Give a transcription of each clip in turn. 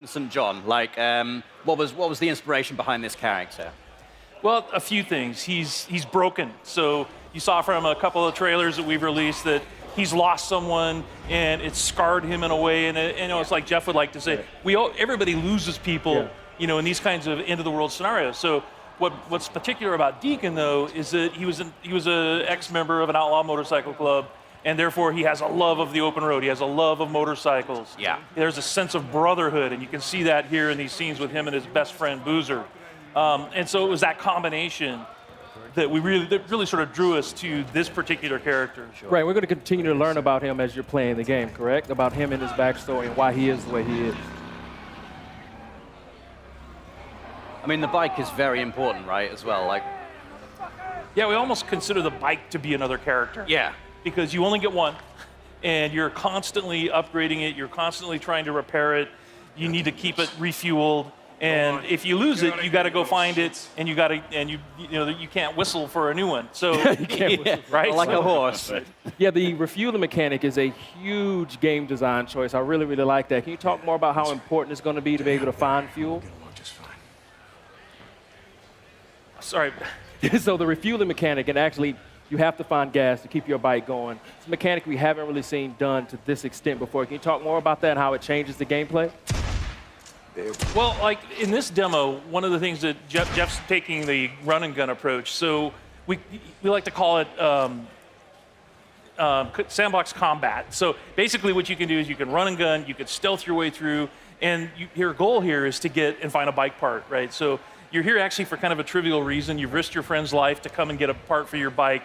St. John? Like, what was the inspiration behind this character? Well, a few things. He's broken. So you saw from a couple of trailers that we've released that he's lost someone and it's scarred him in a way. And it's like Jeff would like to say, everybody loses people, in these kinds of end of the world scenarios. So what's particular about Deacon though is that he was an ex-member of an outlaw motorcycle club. And therefore, he has a love of the open road. He has a love of motorcycles. Yeah. There's a sense of brotherhood, and you can see that here in these scenes with him and his best friend, Boozer. And so it was that combination that really sort of drew us to this particular character. Right, we're going to continue to learn about him as you're playing the game, correct? About him and his backstory and why he is the way he is. I mean, the bike is very important, right, as well? Like, yeah, we almost consider the bike to be another character. yeah. Because you only get one, and you're constantly upgrading it. You're constantly trying to repair it. You need to keep it refueled, and if you lose it, you got to go find it, and you can't whistle for a new one. So You can't whistle. right, Like a horse. Yeah, the refueling mechanic is a huge game design choice. I really, really like that. Can you talk more about how important it's going to be to be able to find fuel? Sorry. So the refueling mechanic, and actually you have to find gas to keep your bike going. It's a mechanic we haven't really seen done to this extent before. Can you talk more about that and how it changes the gameplay? Well, like in this demo, one of the things that Jeff's taking the run and gun approach. So we like to call it sandbox combat. So basically what you can do is you can run and gun, you can stealth your way through, and your goal here is to get and find a bike part, right? So you're here actually for kind of a trivial reason. You've risked your friend's life to come and get a part for your bike.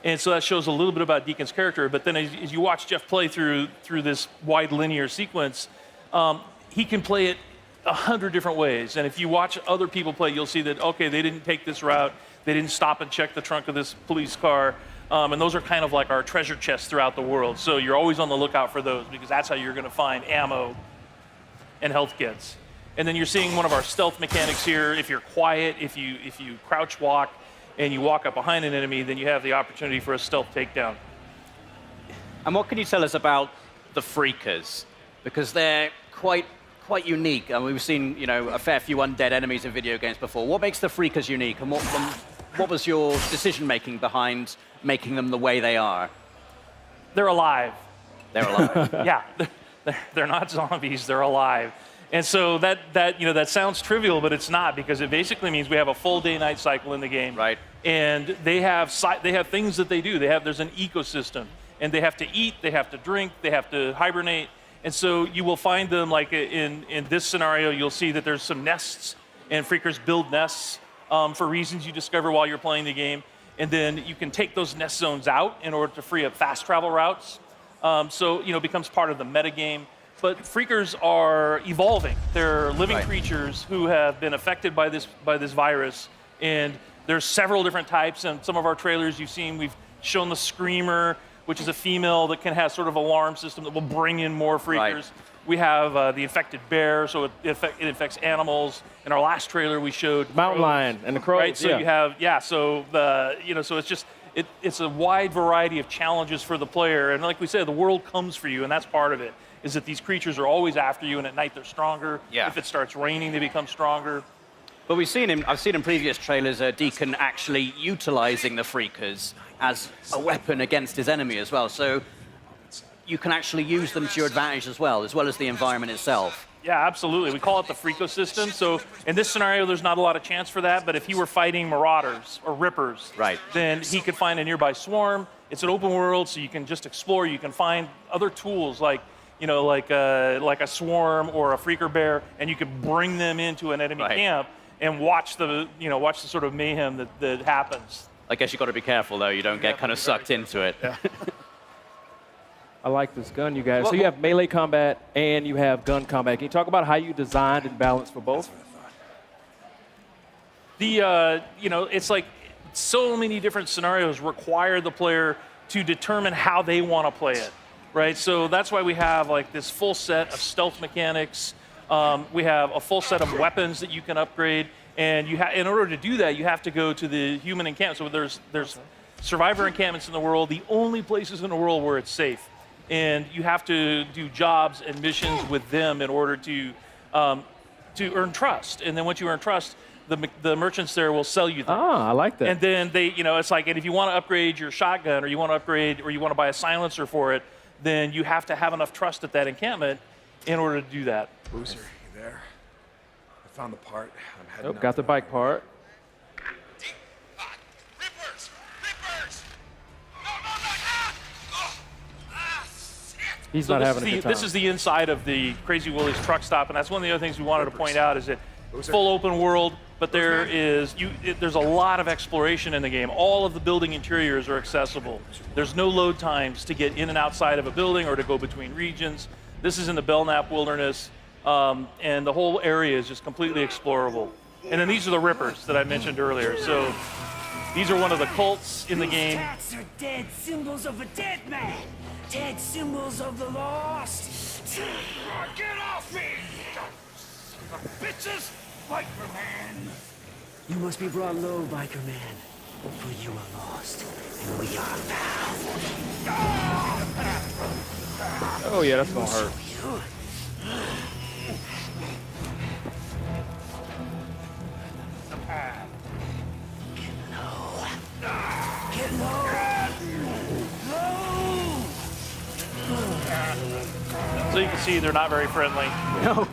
And so that shows a little bit about Deacon's character. But then as you watch Jeff play through this wide linear sequence, he can play it 100 different ways. And if you watch other people play, you'll see that, okay, they didn't take this route. They didn't stop and check the trunk of this police car. And those are kind of like our treasure chests throughout the world. So you're always on the lookout for those because that's how you're going to find ammo and health kits. And then you're seeing one of our stealth mechanics here. If you're quiet, if you crouch walk and you walk up behind an enemy, then you have the opportunity for a stealth takedown. And what can you tell us about the Freakers? Because they're quite unique. And we've seen, a fair few undead enemies in video games before. What makes the Freakers unique? And what was your decision-making behind making them the way they are? They're alive. They're alive. Yeah, they're not zombies, they're alive. And so that sounds trivial, but it's not, because it basically means we have a full day-night cycle in the game. Right. And they have things that they do. There's an ecosystem, and they have to eat, they have to drink, they have to hibernate. And so you will find them, like in this scenario, you'll see that there's some nests, and Freakers build nests for reasons you discover while you're playing the game. And then you can take those nest zones out in order to free up fast travel routes. So it becomes part of the metagame. But Freakers are evolving. They're living creatures who have been affected by this virus, and there's several different types. And some of our trailers you've seen, we've shown the Screamer, which is a female that can have sort of alarm system that will bring in more Freakers. Right. We have the infected bear, so it infects animals. In our last trailer, we showed mountain lion and the crows. Right, so you have so it's just. It's a wide variety of challenges for the player, and like we said, the world comes for you, and that's part of it. Is that these creatures are always after you, and at night they're stronger. Yeah. If it starts raining, they become stronger. But I've seen in previous trailers Deacon actually utilizing the Freakers as a weapon against his enemy as well. So you can actually use them to your advantage as well as the environment itself. Yeah, absolutely. We call it the Freakosystem. So in this scenario, there's not a lot of chance for that, but if he were fighting Marauders or Rippers, then he could find a nearby swarm. It's an open world, so you can just explore. You can find other tools like a swarm or a Freaker bear, and you could bring them into an enemy camp and watch the sort of mayhem that happens. I guess you've got to be careful, though. You don't get kind of sucked into it. Yeah. I like this gun, you guys. So you have melee combat and you have gun combat. Can you talk about how you designed and balanced for both? It's like so many different scenarios require the player to determine how they want to play it, right? So that's why we have like this full set of stealth mechanics. We have a full set of weapons that you can upgrade, and in order to do that, you have to go to the human encampment. So there's survivor encampments in the world, the only places in the world where it's safe. And you have to do jobs and missions with them in order to to earn trust. And then once you earn trust, the merchants there will sell you things. Ah, I like that. And then they, it's like, and if you want to upgrade your shotgun, or you want to upgrade, or you want to buy a silencer for it, then you have to have enough trust at that encampment in order to do that. Boozer, you there? I found the part. I'm heading out Got the to bike part. Rippers! Rippers! No, no, no! Ah! Oh! Ah, shit! He's So not this having is a the, good time. this is the inside of the Crazy Willie's truck stop, and that's one of the other things we wanted to point out is that it's full open world, but there's a lot of exploration in the game. All of the building interiors are accessible. There's no load times to get in and outside of a building or to go between regions. This is in the Belknap Wilderness, and the whole area is just completely explorable. And then these are the Rippers that I mentioned earlier. So these are one of the cults in the game. Tats are dead symbols of a dead man. Dead symbols of the lost. Get off me! Bitches! Biker Man! You must be brought low, biker man. For you are lost, and we are found. Oh yeah, that's gonna hurt. Get low! Low! So you can see they're not very friendly. No.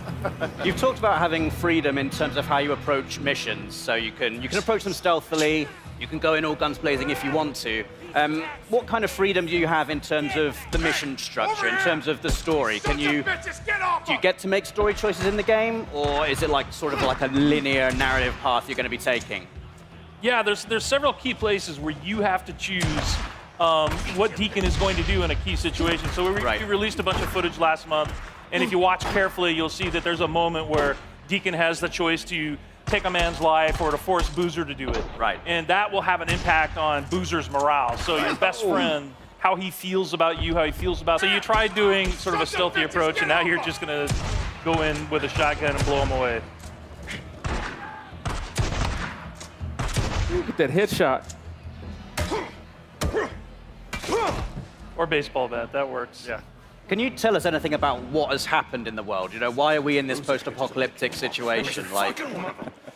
You've talked about having freedom in terms of how you approach missions. So you can approach them stealthily. You can go in all guns blazing if you want to. What kind of freedom do you have in terms of the mission structure, in terms of the story? Bitches, get off! Do you get to make story choices in the game, or is it like sort of like a linear narrative path you're going to be taking? Yeah, there's several key places where you have to choose what Deacon is going to do in a key situation. So we released a bunch of footage last month, and if you watch carefully, you'll see that there's a moment where Deacon has the choice to take a man's life or to force Boozer to do it. Right. And that will have an impact on Boozer's morale. So your best friend, how he feels about you, how he feels about. So you tried doing sort of a stealthy approach, and now you're just going to go in with a shotgun and blow him away. Get that headshot. Or baseball bat, that works. Yeah. Can you tell us anything about what has happened in the world? You know, why are we in this post-apocalyptic situation? Like,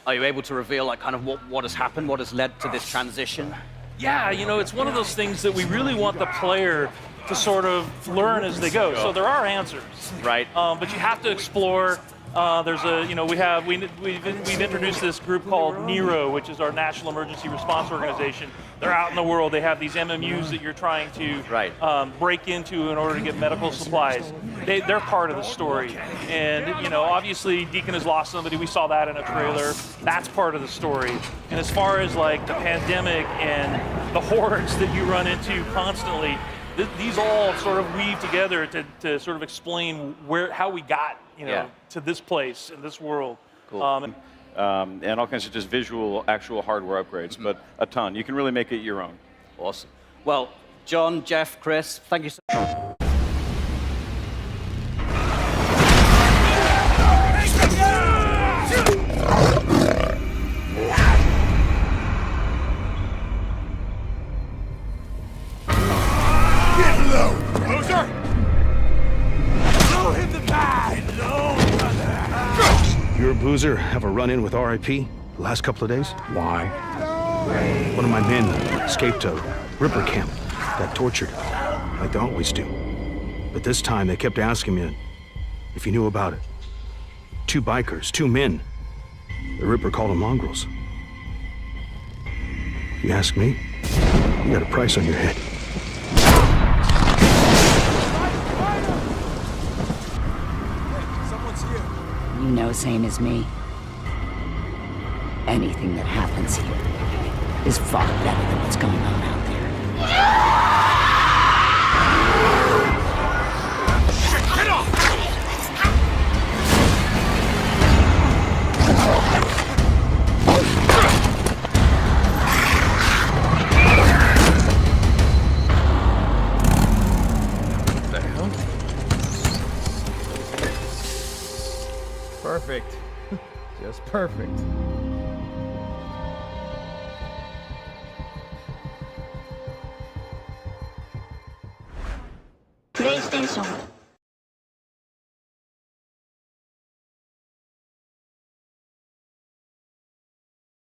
are you able to reveal like kind of what has happened, what has led to this transition? Yeah, it's one of those things that we really want the player to sort of learn as they go. So there are answers, Right. but you have to explore. There's a, we've introduced this group called NERO, which is our National Emergency Response Organization. They're out in the world. They have these MMUs that you're trying to break into in order to get medical supplies. They're part of the story. And, obviously Deacon has lost somebody. We saw that in a trailer. That's part of the story. And as far as like the pandemic and the hordes that you run into constantly, these all sort of weave together to sort of explain how we got, to this place in this world. Cool. And all kinds of just visual, actual hardware upgrades, but a ton. You can really make it your own. Awesome. Well, John, Jeff, Chris, thank you so much. Get low, Boozer! Low hit the pad! Low, brother! You or Boozer have a run-in with RIP the last couple of days? Why? One of my men escaped a Ripper camp, got tortured, like they always do. But this time they kept asking me if you knew about it. 2 bikers, 2 men. The Ripper called them mongrels. If you ask me, you got a price on your head. You know same as me. Anything that happens here is far better than what's going on out there. Get off! Perfect. Just perfect. PlayStation